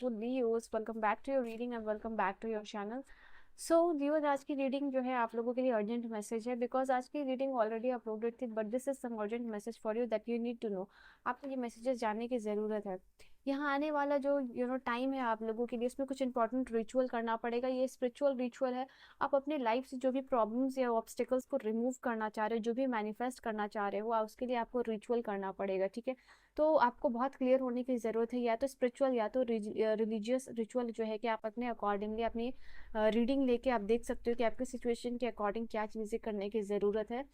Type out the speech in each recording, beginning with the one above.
Beautiful viewers, welcome back to your reading and welcome back to your channel. So viewers, आज की reading जो है आप लोगों के लिए अर्जेंट मैसेज है, बिकॉज आज की रीडिंग ऑलरेडी अपलोडेड थी, but this is some urgent message for you that you need to know. आपको ये मैसेजेस जानने की ज़रूरत है। यहाँ आने वाला जो टाइम है आप लोगों के लिए, उसमें कुछ इंपॉर्टेंट रिचुअल करना पड़ेगा। ये स्पिरिचुअल रिचुअल है। आप अपने लाइफ से जो भी प्रॉब्लम्स या ऑब्स्टिकल्स को रिमूव करना चाह रहे हो, जो भी मैनिफेस्ट करना चाह रहे हो, उसके लिए आपको रिचुअल करना पड़ेगा। ठीक है, तो आपको बहुत क्लियर होने की ज़रूरत है, या तो स्पिरिचुअल या तो रिलीजियस रिचुअल जो है कि आप अपने अकॉर्डिंगली अपनी रीडिंग लेके आप देख सकते हो कि आपके सिचुएशन के अकॉर्डिंग क्या चीज़ें करने की ज़रूरत है।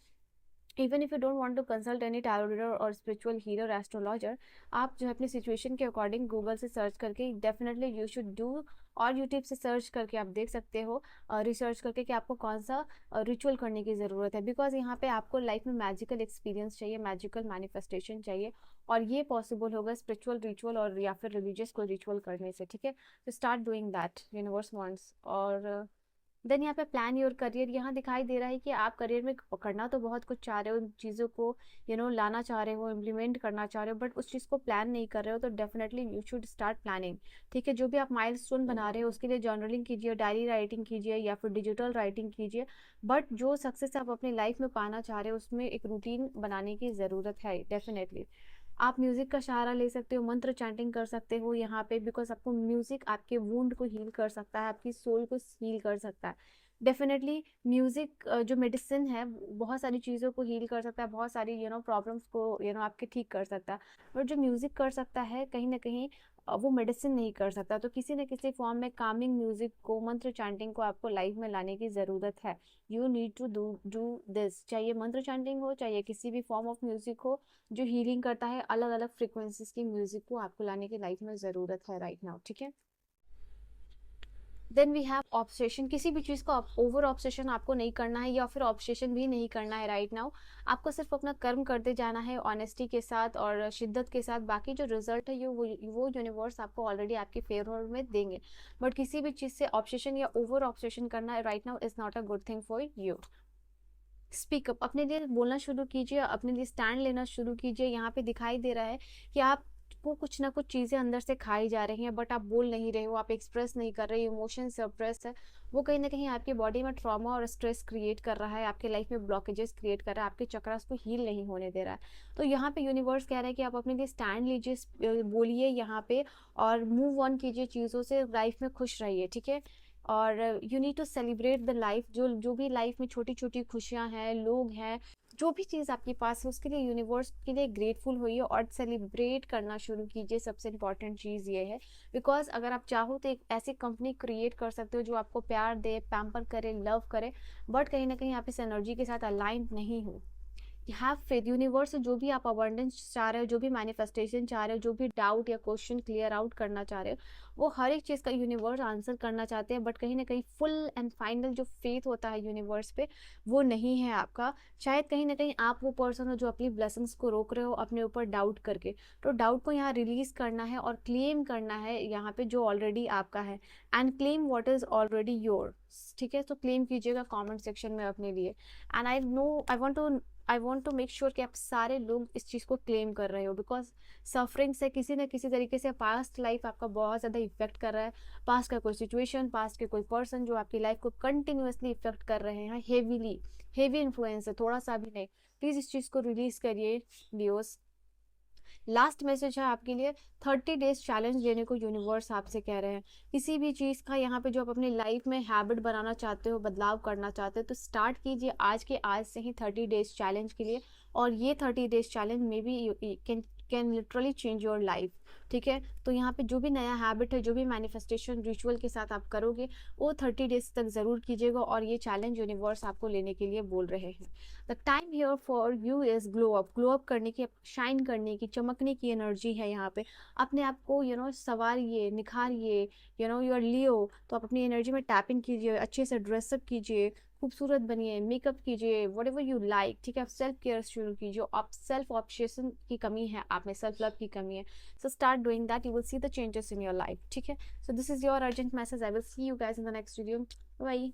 Even if you don't want to consult any tarot reader और स्पिरिचुअल हीलर एस्ट्रोलॉजर, आप जो है अपनी सिचुएशन के अकॉर्डिंग गूगल से सर्च करके डेफिनेटली यू शुड डू, और यूट्यूब से सर्च करके आप देख सकते हो, रिसर्च करके कि आपको कौन सा रिचुअल करने की ज़रूरत है। बिकॉज यहाँ पे आपको लाइफ में मैजिकल एक्सपीरियंस चाहिए, मैजिकल मैनिफेस्टेशन चाहिए, और ये पॉसिबल होगा स्पिरिचुअल रिचुअल और या फिर रिलीजियस कोई रिचुअल करने से। ठीक है, तो start doing that, universe wants. और देन यहाँ पे प्लान योर करियर, यहाँ दिखाई दे रहा है कि आप करियर में करना तो बहुत कुछ चाह रहे हो, उन चीज़ों को लाना चाह रहे हो, इम्प्लीमेंट करना चाह रहे हो, बट उस चीज़ को प्लान नहीं कर रहे हो, तो definitely you should start planning. ठीक है, जो भी आप माइलस्टोन बना रहे हो उसके लिए जर्नलिंग कीजिए, डायरी राइटिंग कीजिए या फिर डिजिटल राइटिंग कीजिए, बट जो सक्सेस आप अपनी लाइफ में पाना चाह रहे हो उसमें एक रूटीन बनाने की ज़रूरत है डेफिनेटली। आप म्यूजिक का सहारा ले सकते हो, मंत्र चैंटिंग कर सकते हो यहाँ पे, बिकॉज आपको म्यूजिक आपके वुंड को हील कर सकता है, आपकी सोल को हील कर सकता है। डेफिनेटली म्यूजिक जो मेडिसिन है, बहुत सारी चीज़ों को हील कर सकता है, बहुत सारी प्रॉब्लम्स को आपके ठीक कर सकता है। और जो म्यूजिक कर सकता है कहीं ना कहीं वो मेडिसिन नहीं कर सकता, तो किसी न किसी फॉर्म में कामिंग म्यूजिक को, मंत्र चैंटिंग को आपको लाइफ में लाने की ज़रूरत है। You need to do this, चाहे मंत्र चैंटिंग हो, चाहे किसी भी फॉर्म ऑफ म्यूजिक हो जो हीलिंग करता है। अलग अलग फ्रिक्वेंसीज की म्यूजिक को आपको लाने की लाइफ में ज़रूरत है राइट नाउ। ठीक है, देन वी हैव ऑब्सेशन। किसी भी चीज़ का ओवर ऑब्सेशन आपको नहीं करना है, या फिर ऑब्सेशन भी नहीं करना है राइट नाउ। आपको सिर्फ अपना कर्म करते जाना है ऑनेस्टी के साथ और शिद्दत के साथ। बाकी जो रिजल्ट है वो यूनिवर्स आपको ऑलरेडी आपके फेवर में देंगे, बट किसी भी चीज़ से ऑब्सेशन या ओवर ऑब्सेशन करना right now is not a good thing for you. Speak up, अपने लिए बोलना शुरू कीजिए, अपने लिए स्टैंड लेना शुरू कीजिए। यहाँ पे दिखाई दे रहा है कि आपको कुछ ना कुछ चीज़ें अंदर से खाई जा रही हैं, बट आप बोल नहीं रहे हो, आप एक्सप्रेस नहीं कर रहे हो, इमोशन सप्रेस है। वो कहीं ना कहीं आपकी बॉडी में ट्रॉमा और स्ट्रेस क्रिएट कर रहा है, आपके लाइफ में ब्लॉकेजेस क्रिएट कर रहा है, आपके चक्रास को हील नहीं होने दे रहा है। तो यहाँ पे यूनिवर्स कह रहा है कि आप अपने लिए स्टैंड लीजिए, बोलिए यहाँ पे, और मूव ऑन कीजिए चीज़ों से, लाइफ में खुश रहिए। ठीक है, और you need to celebrate the life. जो जो भी लाइफ में छोटी छोटी खुशियाँ हैं, लोग हैं, जो भी चीज़ आपके पास है, उसके लिए यूनिवर्स के लिए ग्रेटफुल होइए और सेलिब्रेट करना शुरू कीजिए। सबसे इंपॉर्टेंट चीज़ ये है, बिकॉज अगर आप चाहो तो एक ऐसी कंपनी क्रिएट कर सकते हो जो आपको प्यार दे, पैम्पर करे, लव करे, बट कहीं ना कहीं आप इस एनर्जी के साथ अलाइन नहीं हो। हैव फेथ, यूनिवर्स से जो भी आप अबंडेंस चाह रहे हो, जो भी मैनिफेस्टेशन चाह रहे हो, जो भी डाउट या क्वेश्चन क्लियर आउट करना चाह रहे हो, वो हर एक चीज़ का यूनिवर्स आंसर करना चाहते हैं, बट कहीं ना कहीं फुल एंड फाइनल जो फेथ होता है यूनिवर्स पे, वो नहीं है आपका। शायद कहीं ना कहीं आप वो पर्सन हो जो अपनी ब्लेसिंग्स को रोक रहे हो अपने ऊपर डाउट करके। तो डाउट को यहाँ रिलीज करना है और क्लेम करना है यहाँ पे जो ऑलरेडी आपका है, and claim what is already your. ठीक है, तो क्लेम कीजिएगा कमेंट सेक्शन में अपने लिए। And I want to make sure कि आप सारे लोग इस चीज़ को क्लेम कर रहे हो, बिकॉज सफरिंग से किसी न किसी तरीके से पास्ट लाइफ आपका बहुत ज़्यादा इफेक्ट कर रहा है। पास्ट का कोई सिचुएशन, पास्ट के कोई पर्सन जो आपकी लाइफ को कंटिन्यूअसली इफेक्ट कर रहे हैं, हेवीली, हेवी इन्फ्लुएंस है, थोड़ा सा भी नहीं। प्लीज़ इस चीज़ को रिलीज करिए लियोस। लास्ट मैसेज है आपके लिए, 30 डेज चैलेंज लेने को यूनिवर्स आपसे कह रहे हैं। किसी भी चीज़ का यहाँ पे जो आप अपनी लाइफ में हैबिट बनाना चाहते हो, बदलाव करना चाहते हो, तो स्टार्ट कीजिए आज के आज से ही 30 डेज चैलेंज के लिए। और ये 30 डेज चैलेंज में भी can literally change your life. ठीक है, तो यहाँ पे जो भी नया हैबिट है, जो भी मैनिफेस्टेशन रिचुअल के साथ आप करोगे, वो 30 डेज तक ज़रूर कीजिएगा, और ये चैलेंज यूनिवर्स आपको लेने के लिए बोल रहे हैं। The time here for you is glow up. Glow up करने की, शाइन करने की, चमकने की एनर्जी है यहाँ पे। अपने आप को सवारिए, निखारिए, यू आर लियो, तो आप अपनी एनर्जी में टैपिंग कीजिए, अच्छे से ड्रेसअप कीजिए, खूबसूरत बनिए, मेकअप कीजिए, वट एवर यू लाइक। ठीक है, आप सेल्फ केयर शुरू कीजिए। आप सेल्फ ऑब्सेशन की कमी है, आप में सेल्फ लव की कमी है, so start doing that, you will see the changes in your life. ठीक है, so this is your urgent message. I will see you guys in the next video. Bye.